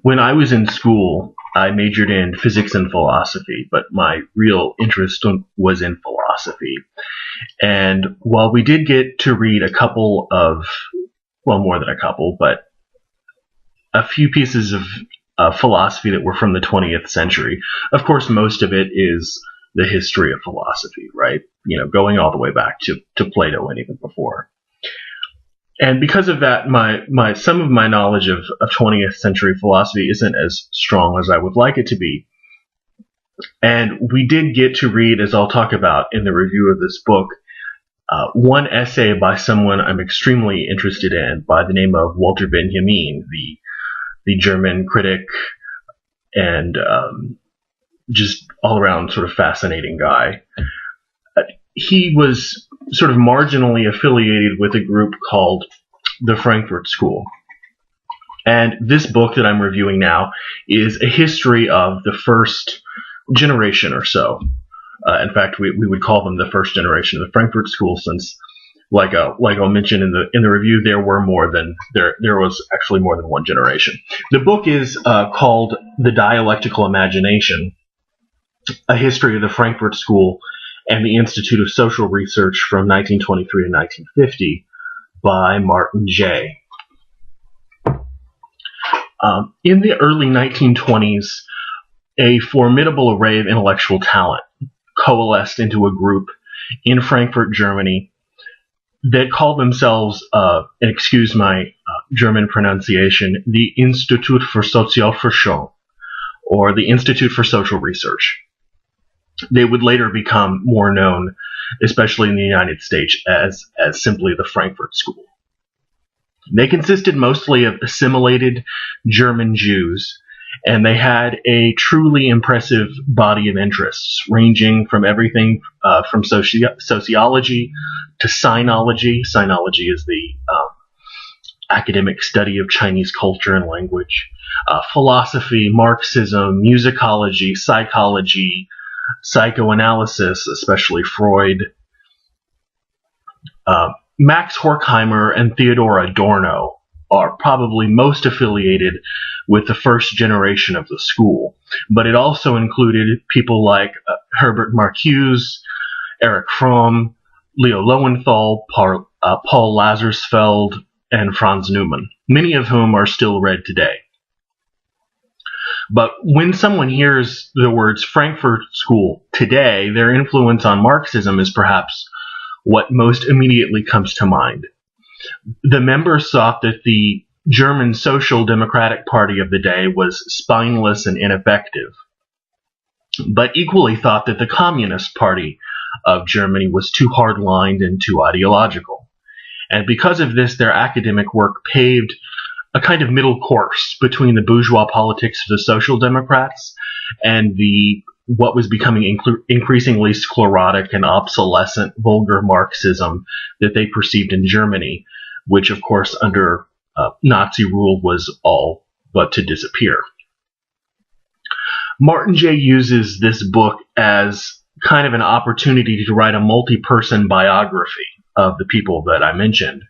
When I was in school, I majored in physics and philosophy, but my real interest was in philosophy. And while we did get to read a couple of, well, more than a couple, but a few pieces of philosophy that were from the 20th century, of course, most of it is the history of philosophy, right? You know, going all the way back to Plato and even before. And because of that, some of my knowledge of 20th century philosophy isn't as strong as I would like it to be. And we did get to read, as I'll talk about in the review of this book, one essay by someone I'm extremely interested in by the name of Walter Benjamin, the German critic and just all around sort of fascinating guy. He was sort of marginally affiliated with a group called the Frankfurt School. And this book that I'm reviewing now is a history of the first generation or so. In fact, we would call them the first generation of the Frankfurt School, since, like I'll mention in the review, there was actually more than one generation. The book is called The Dialectical Imagination: A History of the Frankfurt School and the Institute of Social Research from 1923 to 1950 by Martin Jay. In the early 1920s, a formidable array of intellectual talent coalesced into a group in Frankfurt, Germany, that called themselves, and excuse my German pronunciation, the Institut für Sozialforschung, or the Institute for Social Research. They would later become more known, especially in the United States, as simply the Frankfurt School. They consisted mostly of assimilated German Jews, and they had a truly impressive body of interests, ranging from everything from sociology to sinology. Sinology is the academic study of Chinese culture and language, philosophy, Marxism, musicology, psychology, psychoanalysis, especially Freud. Max Horkheimer and Theodor Adorno are probably most affiliated with the first generation of the school, but it also included people like Herbert Marcuse, Erich Fromm, Leo Lowenthal, Paul Lazarsfeld, and Franz Neumann, many of whom are still read today. But when someone hears the words Frankfurt School today, their influence on Marxism is perhaps what most immediately comes to mind. The members thought that the German Social Democratic Party of the day was spineless and ineffective, but equally thought that the Communist Party of Germany was too hard-lined and too ideological. And because of this, their academic work paved a kind of middle course between the bourgeois politics of the Social Democrats and what was becoming increasingly sclerotic and obsolescent vulgar Marxism that they perceived in Germany, which, of course, under Nazi rule was all but to disappear. Martin Jay uses this book as kind of an opportunity to write a multi-person biography of the people that I mentioned,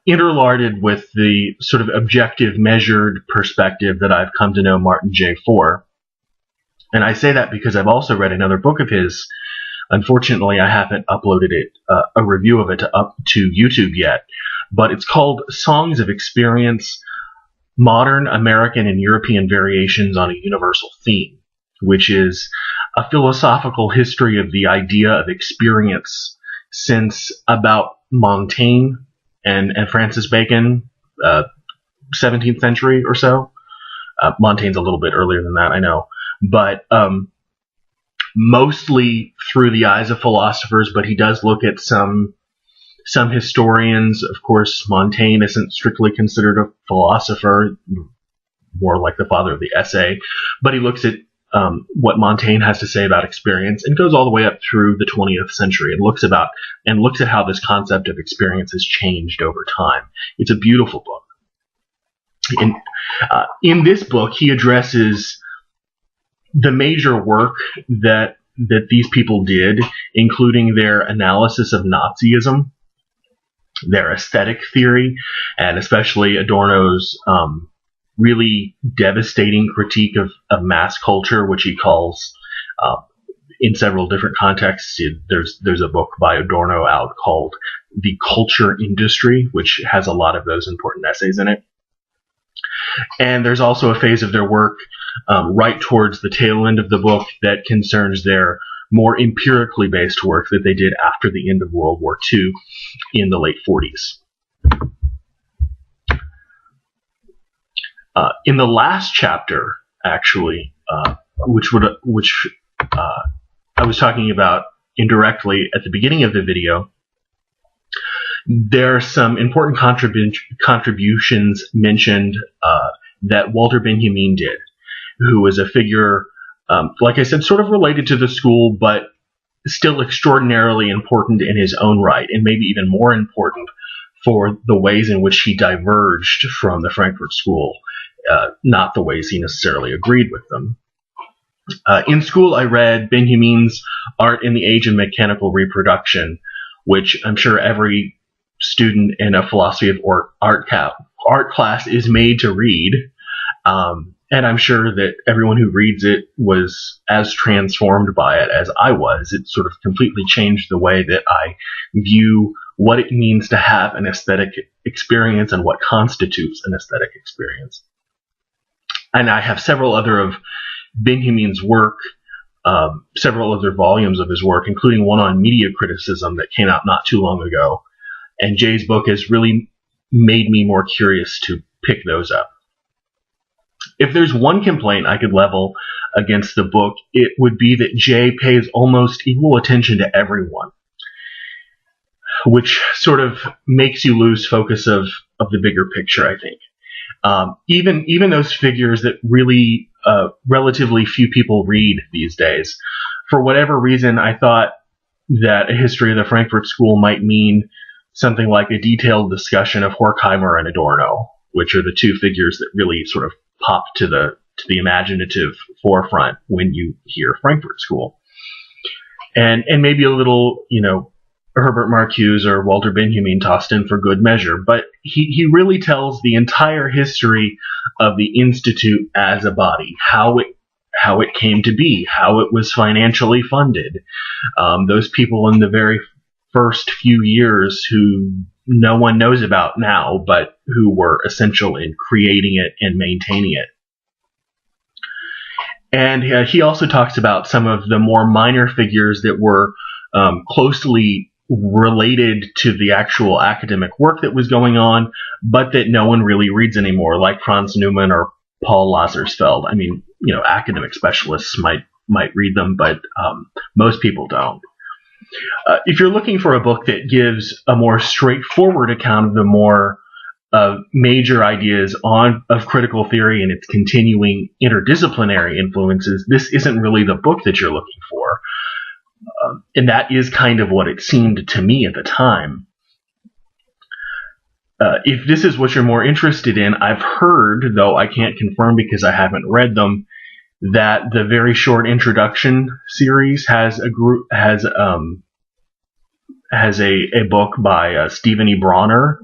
interlarded with the sort of objective, measured perspective that I've come to know Martin Jay for. And I say that because I've also read another book of his. Unfortunately, I haven't uploaded it, a review of it up to YouTube yet, but it's called Songs of Experience: Modern American and European Variations on a Universal Theme, which is a philosophical history of the idea of experience since about Montaigne and Francis Bacon, 17th century or so. Montaigne's a little bit earlier than that, I know. But mostly through the eyes of philosophers, but he does look at some historians. Of course, Montaigne isn't strictly considered a philosopher, more like the father of the essay, but he looks at what Montaigne has to say about experience, and goes all the way up through the 20th century and looks at how this concept of experience has changed over time. It's a beautiful book. In this book, he addresses the major work that these people did, including their analysis of Nazism, their aesthetic theory, and especially Adorno's really devastating critique of mass culture, which he calls, in several different contexts. There's a book by Adorno out called The Culture Industry, which has a lot of those important essays in it. And there's also a phase of their work right towards the tail end of the book that concerns their more empirically based work that they did after the end of World War II in the late 40s. In the last chapter, actually, which I was talking about indirectly at the beginning of the video, there are some important contributions mentioned that Walter Benjamin did, who was a figure, like I said, sort of related to the school, but still extraordinarily important in his own right, and maybe even more important for the ways in which he diverged from the Frankfurt School, not the ways he necessarily agreed with them. In school, I read Benjamin's Art in the Age of Mechanical Reproduction, which I'm sure every student in a philosophy of art class is made to read. And I'm sure that everyone who reads it was as transformed by it as I was. It sort of completely changed the way that I view what it means to have an aesthetic experience and what constitutes an aesthetic experience. And I have several other of Benjamin's work, several other volumes of his work, including one on media criticism that came out not too long ago. And Jay's book has really made me more curious to pick those up. If there's one complaint I could level against the book, it would be that Jay pays almost equal attention to everyone, which sort of makes you lose focus of the bigger picture, I think. Even those figures that really relatively few people read these days. For whatever reason, I thought that a history of the Frankfurt School might mean something like a detailed discussion of Horkheimer and Adorno, which are the two figures that really sort of pop to the imaginative forefront when you hear Frankfurt School. And maybe a little, Herbert Marcuse or Walter Benjamin tossed in for good measure, but he really tells the entire history of the Institute as a body, how it came to be, how it was financially funded, those people in the very first few years who no one knows about now, but who were essential in creating it and maintaining it. And he also talks about some of the more minor figures that were closely related to the actual academic work that was going on, but that no one really reads anymore, like Franz Neumann or Paul Lazarsfeld. I mean, academic specialists might read them, but most people don't. If you're looking for a book that gives a more straightforward account of the more major ideas of critical theory and its continuing interdisciplinary influences, this isn't really the book that you're looking for. And that is kind of what it seemed to me at the time. If this is what you're more interested in, I've heard, though I can't confirm because I haven't read them, that the very short introduction series has a book by Stephen E. Bronner,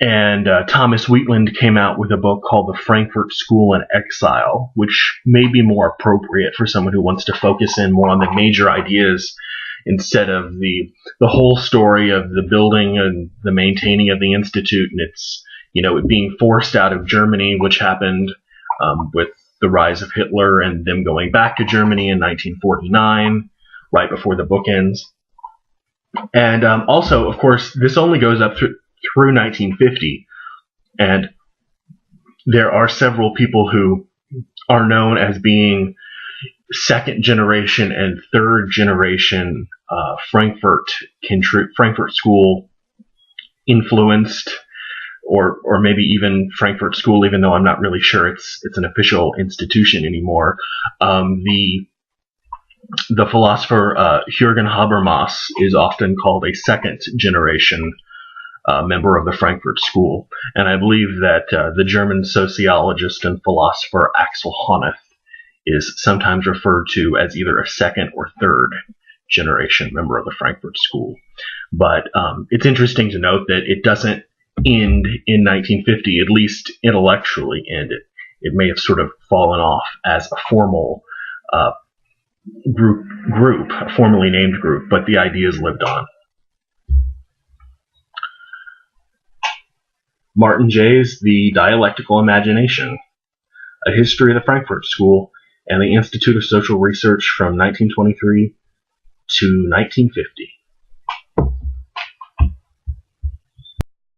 and Thomas Wheatland came out with a book called The Frankfurt School in Exile, which may be more appropriate for someone who wants to focus in more on the major ideas instead of the whole story of the building and the maintaining of the institute and its, it being forced out of Germany, which happened with the rise of Hitler and them going back to Germany in 1949, right before the book ends. And also, of course, this only goes up through 1950, and there are several people who are known as being second generation and third generation Frankfurt School influenced, or maybe even Frankfurt School, even though I'm not really sure it's an official institution anymore. The philosopher Jürgen Habermas is often called a second generation member of the Frankfurt School, and I believe that the German sociologist and philosopher Axel Honneth is sometimes referred to as either a second or third generation member of the Frankfurt School. But it's interesting to note that it doesn't end in 1950, at least intellectually ended. It may have sort of fallen off as a formal uh, group, a formally named group, but the ideas lived on. Martin Jay's The Dialectical Imagination, A History of the Frankfurt School and the Institute of Social Research from 1923 to 1950.